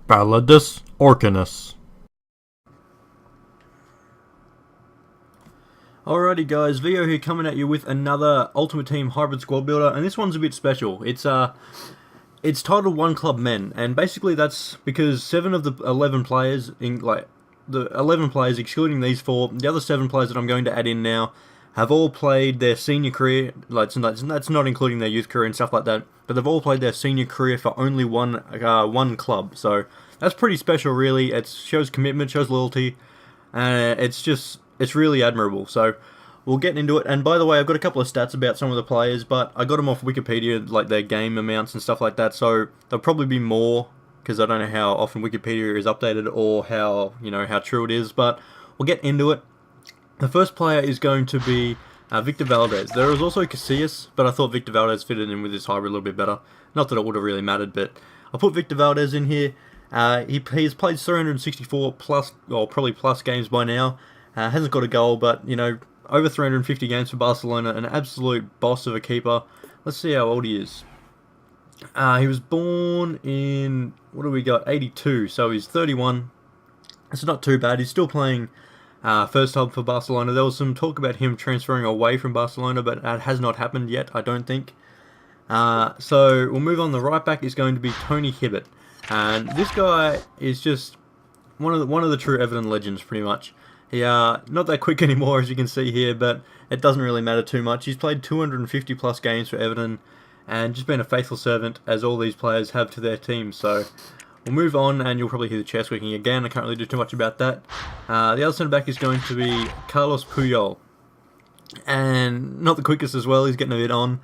Balladus Orcanus. Alrighty guys, Vio here coming at you with another Ultimate Team Hybrid Squad Builder, and this one's a bit special. It's titled One Club Men, and basically that's because 7 of the 11 players, the 11 players excluding these 4, the other 7 players that I'm going to add in now, have all played their senior career, that's not including their youth career and stuff like that, but they've all played their senior career for only one club, so that's pretty special really. It shows commitment, shows loyalty, and it's really admirable. So we'll get into it. And by the way, I've got a couple of stats about some of the players, but I got them off Wikipedia, like their game amounts and stuff like that. So there'll probably be more because I don't know how often Wikipedia is updated or how true it is. But we'll get into it. The first player is going to be Victor Valdez. There is also Casillas, but I thought Victor Valdez fitted in with this hybrid a little bit better. Not that it would have really mattered, but I put Victor Valdez in here. He has played 364 plus, or probably plus games by now. Hasn't got a goal, but, over 350 games for Barcelona, an absolute boss of a keeper. Let's see how old he is. He was born in, 82, so he's 31. It's not too bad. He's still playing first time for Barcelona. There was some talk about him transferring away from Barcelona, but that has not happened yet, I don't think. So we'll move on. The right back is going to be Tony Hibbert. And this guy is just one of the true Everton legends, pretty much. He not that quick anymore, as you can see here, but it doesn't really matter too much. He's played 250 plus games for Everton, and just been a faithful servant, as all these players have to their team. So we'll move on, and you'll probably hear the chair squeaking again. I can't really do too much about that. The other centre back is going to be Carlos Puyol, and not the quickest as well. He's getting a bit on.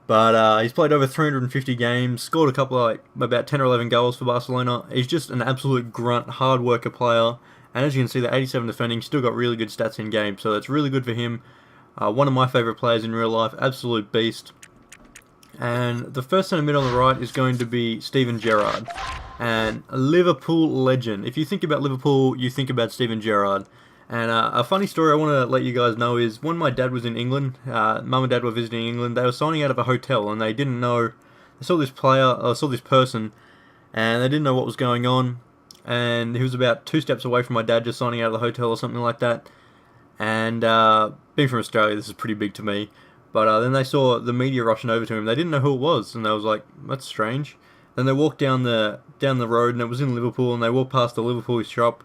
But he's played over 350 games, scored a couple about 10 or 11 goals for Barcelona. He's just an absolute grunt, hard worker player. And as you can see, the 87 defending, still got really good stats in game. So that's really good for him. One of my favourite players in real life, absolute beast. And the first centre mid on the right is going to be Steven Gerrard. And a Liverpool legend. If you think about Liverpool, you think about Steven Gerrard. And a funny story I want to let you guys know is when my dad was in England, mum and dad were visiting England, they were signing out of a hotel and they didn't know, they saw this person, and they didn't know what was going on, and he was about 2 steps away from my dad just signing out of the hotel or something like that, and being from Australia, this is pretty big to me, but then they saw the media rushing over to him. They didn't know who it was, and they was like, that's strange. Then they walked down the road, and it was in Liverpool, and they walked past the Liverpool shop,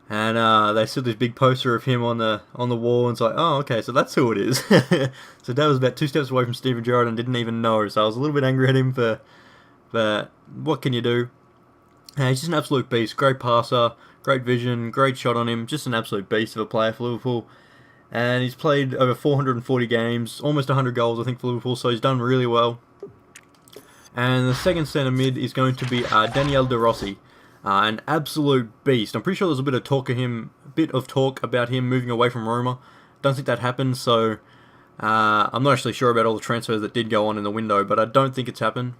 and they saw this big poster of him on the wall, and it's like, oh, okay, so that's who it is. So Dad was about 2 steps away from Steven Gerrard and didn't even know, so I was a little bit angry at him for what can you do? He's just an absolute beast, great passer, great vision, great shot on him, just an absolute beast of a player for Liverpool. And he's played over 440 games, almost 100 goals I think for Liverpool, so he's done really well. And the second centre mid is going to be Daniel De Rossi. An absolute beast. I'm pretty sure there's a bit of talk about him moving away from Roma. Don't think that happened, so I'm not actually sure about all the transfers that did go on in the window, but I don't think it's happened.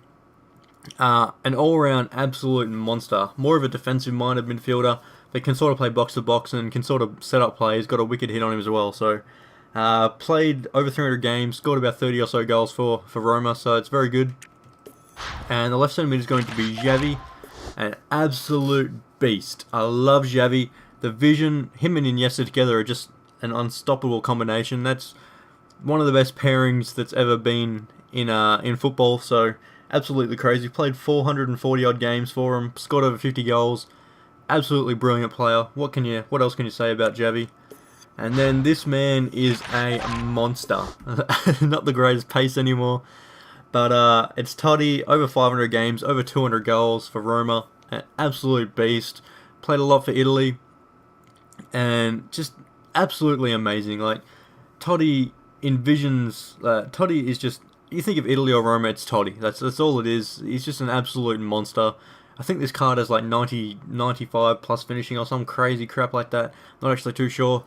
An all-round absolute monster. More of a defensive-minded midfielder that can sort of play box-to-box and can sort of set up plays. Got a wicked hit on him as well. So played over 300 games, scored about 30 or so goals for Roma, so it's very good. And the left centre mid is going to be Xavi. An absolute beast. I love Xavi. The vision, him and Iniesta together are just an unstoppable combination. That's one of the best pairings that's ever been in football. So absolutely crazy. Played 440 odd games for him. Scored over 50 goals. Absolutely brilliant player. What else can you say about Xavi? And then this man is a monster. Not the greatest pace anymore. But it's Totti, over 500 games, over 200 goals for Roma, an absolute beast. Played a lot for Italy, and just absolutely amazing. Like, Totti envisions, Totti is just, you think of Italy or Roma, it's Totti. That's all it is. He's just an absolute monster. I think this card has like 90, 95 plus finishing or some crazy crap like that. Not actually too sure.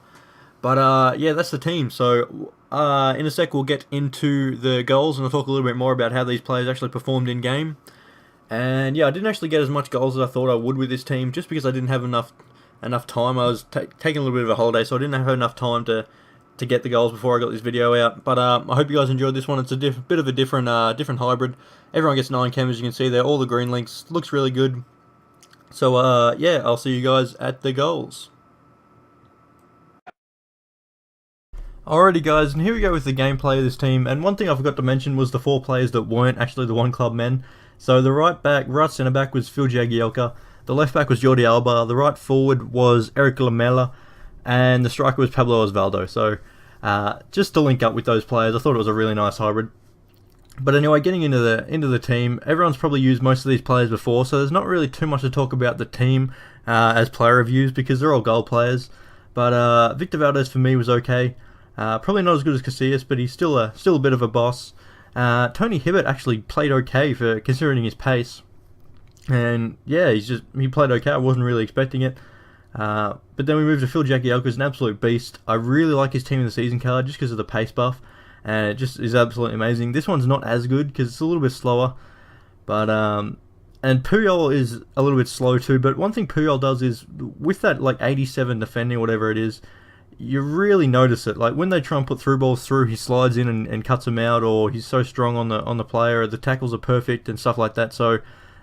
But yeah, that's the team. So in a sec we'll get into the goals and I'll talk a little bit more about how these players actually performed in game. And yeah, I didn't actually get as much goals as I thought I would with this team, just because I didn't have enough time. I was taking a little bit of a holiday, so I didn't have enough time to get the goals before I got this video out. But I hope you guys enjoyed this one. It's a bit of a different hybrid. Everyone gets 9 chem, as you can see there. All the green links. Looks really good. So yeah, I'll see you guys at the goals. Alrighty guys, and here we go with the gameplay of this team, and one thing I forgot to mention was the 4 players that weren't actually the one club men. So the right centre back was Phil Jagielka, the left back was Jordi Alba, the right forward was Eric Lamela, and the striker was Pablo Osvaldo. So just to link up with those players, I thought it was a really nice hybrid. But anyway, getting into the team, everyone's probably used most of these players before, so there's not really too much to talk about the team as player reviews because they're all goal players. But Victor Valdez for me was okay. Probably not as good as Casillas, but he's still a bit of a boss. Tony Hibbert actually played okay for considering his pace, and yeah, he played okay. I wasn't really expecting it. But then we moved to Phil Jagielka, who's an absolute beast. I really like his team in the season card just because of the pace buff, and it just is absolutely amazing. This one's not as good because it's a little bit slower, but and Puyol is a little bit slow too. But one thing Puyol does is with that like 87 defending, whatever it is, you really notice it. Like when they try and put through balls through, he slides in and cuts them out, or he's so strong on the player. The tackles are perfect and stuff like that. So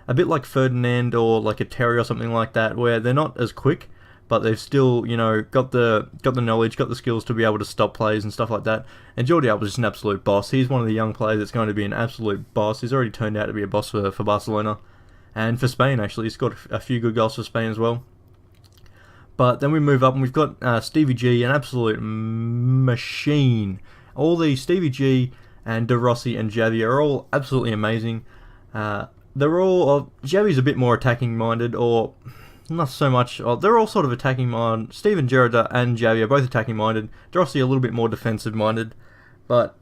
a bit like Ferdinand or like a Terry or something like that, where they're not as quick, but they've still got the knowledge, got the skills to be able to stop plays and stuff like that. And Jordi Alba is just an absolute boss. He's one of the young players that's going to be an absolute boss. He's already turned out to be a boss for Barcelona and for Spain actually. He's scored a few good goals for Spain as well. But then we move up and we've got Stevie G, an absolute machine. All these Stevie G and De Rossi and Javi are all absolutely amazing. They're all Javi's a bit more attacking minded, or not so much. They're all sort of attacking minded. Steven Gerrard and Javi are both attacking minded. De Rossi a little bit more defensive minded, but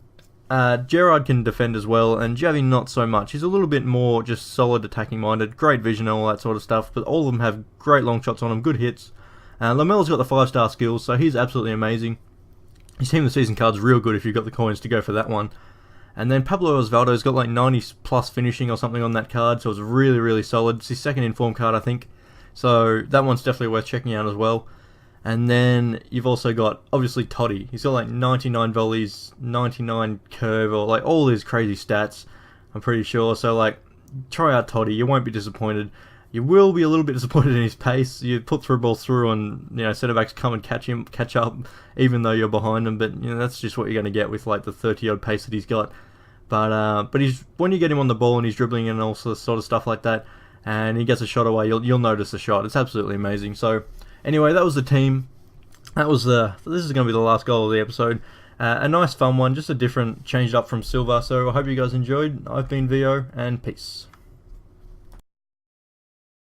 Gerrard can defend as well, and Javi not so much. He's a little bit more just solid attacking minded, great vision and all that sort of stuff. But all of them have great long shots on them, good hits. Lamella's got the 5-star skills, so he's absolutely amazing. His team of the season card's real good if you've got the coins to go for that one. And then Pablo Osvaldo's got like 90 plus finishing or something on that card, so it's really, really solid. It's his second inform card, I think. So that one's definitely worth checking out as well. And then you've also got, obviously, Totti. He's got like 99 volleys, 99 curve, or like all these crazy stats, I'm pretty sure. So like, try out Totti, you won't be disappointed. You will be a little bit disappointed in his pace. You put through balls through and, centre backs come and catch up, even though you're behind him. But, that's just what you're going to get with like the 30-odd pace that he's got. But when you get him on the ball and he's dribbling and all sort of stuff like that, and he gets a shot away, you'll notice the shot. It's absolutely amazing. So, anyway, that was the team. This is going to be the last goal of the episode. A nice fun one, just a different, changed up from Silva. So I hope you guys enjoyed. I've been VO, and peace.